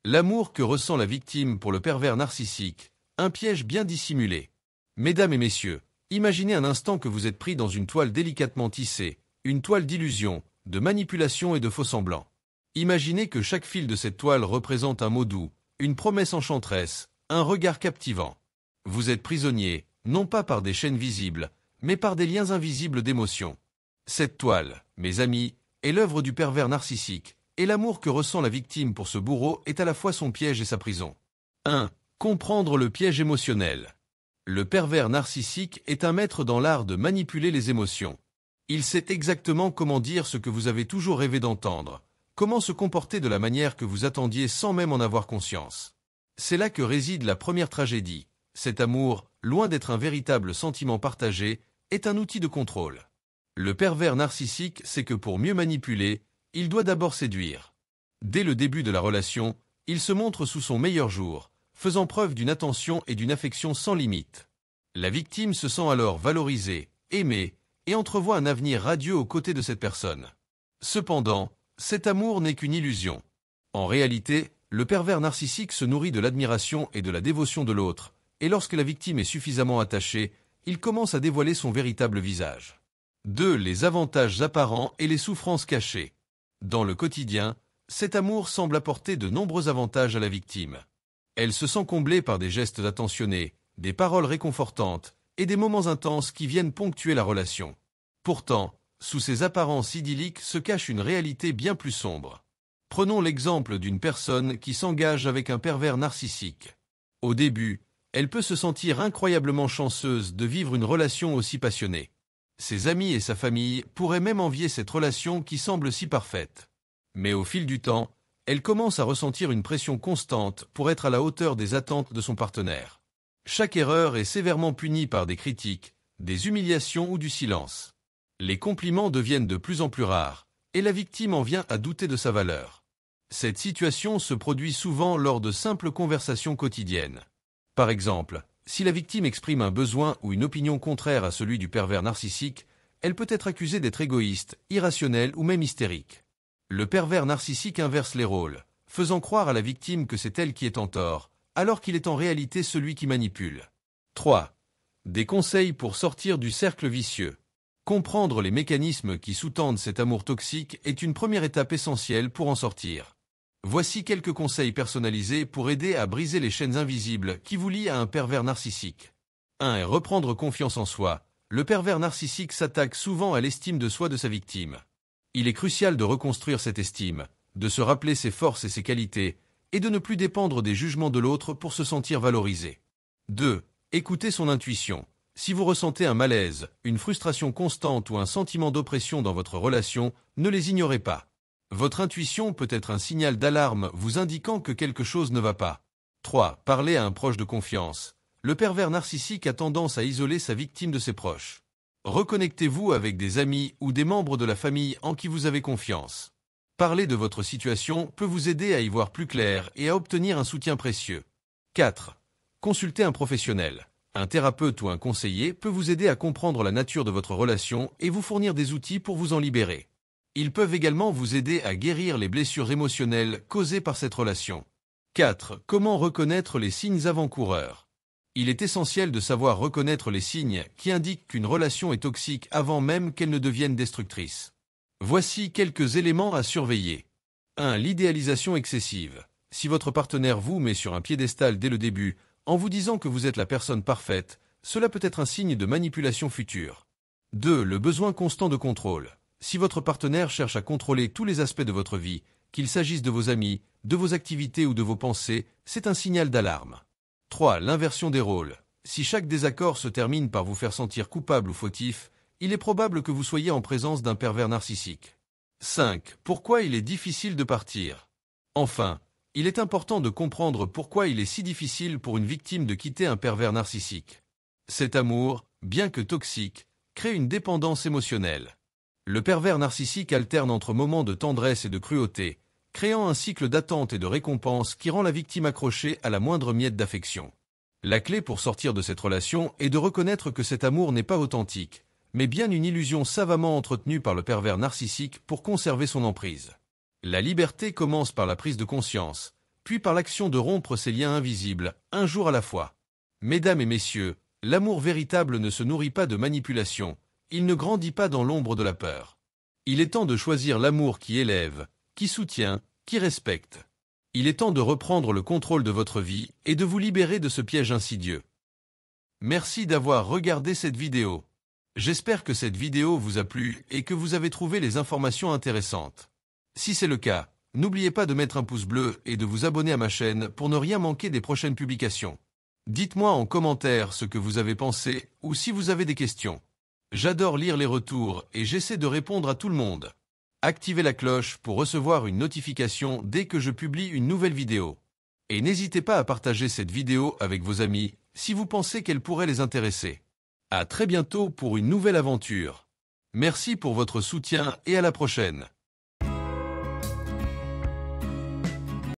L'amour que ressent la victime pour le pervers narcissique, un piège bien dissimulé. Mesdames et messieurs, imaginez un instant que vous êtes pris dans une toile délicatement tissée, une toile d'illusion, de manipulation et de faux-semblants. Imaginez que chaque fil de cette toile représente un mot doux, une promesse enchanteresse, un regard captivant. Vous êtes prisonnier, non pas par des chaînes visibles, mais par des liens invisibles d'émotions. Cette toile, mes amis, est l'œuvre du pervers narcissique, et l'amour que ressent la victime pour ce bourreau est à la fois son piège et sa prison. 1. Comprendre le piège émotionnel. Le pervers narcissique est un maître dans l'art de manipuler les émotions. Il sait exactement comment dire ce que vous avez toujours rêvé d'entendre, comment se comporter de la manière que vous attendiez sans même en avoir conscience. C'est là que réside la première tragédie. Cet amour, loin d'être un véritable sentiment partagé, est un outil de contrôle. Le pervers narcissique sait que pour mieux manipuler, il doit d'abord séduire. Dès le début de la relation, il se montre sous son meilleur jour, faisant preuve d'une attention et d'une affection sans limite. La victime se sent alors valorisée, aimée, et entrevoit un avenir radieux aux côtés de cette personne. Cependant, cet amour n'est qu'une illusion. En réalité, le pervers narcissique se nourrit de l'admiration et de la dévotion de l'autre, et lorsque la victime est suffisamment attachée, il commence à dévoiler son véritable visage. 2. Les avantages apparents et les souffrances cachées. Dans le quotidien, cet amour semble apporter de nombreux avantages à la victime. Elle se sent comblée par des gestes attentionnés, des paroles réconfortantes et des moments intenses qui viennent ponctuer la relation. Pourtant, sous ces apparences idylliques se cache une réalité bien plus sombre. Prenons l'exemple d'une personne qui s'engage avec un pervers narcissique. Au début, elle peut se sentir incroyablement chanceuse de vivre une relation aussi passionnée. Ses amis et sa famille pourraient même envier cette relation qui semble si parfaite. Mais au fil du temps, elle commence à ressentir une pression constante pour être à la hauteur des attentes de son partenaire. Chaque erreur est sévèrement punie par des critiques, des humiliations ou du silence. Les compliments deviennent de plus en plus rares, et la victime en vient à douter de sa valeur. Cette situation se produit souvent lors de simples conversations quotidiennes. Par exemple, si la victime exprime un besoin ou une opinion contraire à celui du pervers narcissique, elle peut être accusée d'être égoïste, irrationnelle ou même hystérique. Le pervers narcissique inverse les rôles, faisant croire à la victime que c'est elle qui est en tort, alors qu'il est en réalité celui qui manipule. 3. Des conseils pour sortir du cercle vicieux. Comprendre les mécanismes qui sous-tendent cet amour toxique est une première étape essentielle pour en sortir. Voici quelques conseils personnalisés pour aider à briser les chaînes invisibles qui vous lient à un pervers narcissique. 1. Reprendre confiance en soi. Le pervers narcissique s'attaque souvent à l'estime de soi de sa victime. Il est crucial de reconstruire cette estime, de se rappeler ses forces et ses qualités, et de ne plus dépendre des jugements de l'autre pour se sentir valorisé. 2. Écoutez son intuition. Si vous ressentez un malaise, une frustration constante ou un sentiment d'oppression dans votre relation, ne les ignorez pas. Votre intuition peut être un signal d'alarme vous indiquant que quelque chose ne va pas. 3. Parlez à un proche de confiance. Le pervers narcissique a tendance à isoler sa victime de ses proches. Reconnectez-vous avec des amis ou des membres de la famille en qui vous avez confiance. Parler de votre situation peut vous aider à y voir plus clair et à obtenir un soutien précieux. 4. Consultez un professionnel. Un thérapeute ou un conseiller peut vous aider à comprendre la nature de votre relation et vous fournir des outils pour vous en libérer. Ils peuvent également vous aider à guérir les blessures émotionnelles causées par cette relation. 4. Comment reconnaître les signes avant-coureurs? Il est essentiel de savoir reconnaître les signes qui indiquent qu'une relation est toxique avant même qu'elle ne devienne destructrice. Voici quelques éléments à surveiller. 1. L'idéalisation excessive. Si votre partenaire vous met sur un piédestal dès le début, en vous disant que vous êtes la personne parfaite, cela peut être un signe de manipulation future. 2. Le besoin constant de contrôle. Si votre partenaire cherche à contrôler tous les aspects de votre vie, qu'il s'agisse de vos amis, de vos activités ou de vos pensées, c'est un signal d'alarme. 3. L'inversion des rôles. Si chaque désaccord se termine par vous faire sentir coupable ou fautif, il est probable que vous soyez en présence d'un pervers narcissique. 5. Pourquoi il est difficile de partir? Enfin, il est important de comprendre pourquoi il est si difficile pour une victime de quitter un pervers narcissique. Cet amour, bien que toxique, crée une dépendance émotionnelle. Le pervers narcissique alterne entre moments de tendresse et de cruauté, créant un cycle d'attente et de récompense qui rend la victime accrochée à la moindre miette d'affection. La clé pour sortir de cette relation est de reconnaître que cet amour n'est pas authentique, mais bien une illusion savamment entretenue par le pervers narcissique pour conserver son emprise. La liberté commence par la prise de conscience, puis par l'action de rompre ces liens invisibles, un jour à la fois. Mesdames et messieurs, l'amour véritable ne se nourrit pas de manipulation, il ne grandit pas dans l'ombre de la peur. Il est temps de choisir l'amour qui élève, qui soutient, qui respecte. Il est temps de reprendre le contrôle de votre vie et de vous libérer de ce piège insidieux. Merci d'avoir regardé cette vidéo. J'espère que cette vidéo vous a plu et que vous avez trouvé les informations intéressantes. Si c'est le cas, n'oubliez pas de mettre un pouce bleu et de vous abonner à ma chaîne pour ne rien manquer des prochaines publications. Dites-moi en commentaire ce que vous avez pensé ou si vous avez des questions. J'adore lire les retours et j'essaie de répondre à tout le monde. Activez la cloche pour recevoir une notification dès que je publie une nouvelle vidéo. Et n'hésitez pas à partager cette vidéo avec vos amis si vous pensez qu'elle pourrait les intéresser. À très bientôt pour une nouvelle aventure. Merci pour votre soutien et à la prochaine.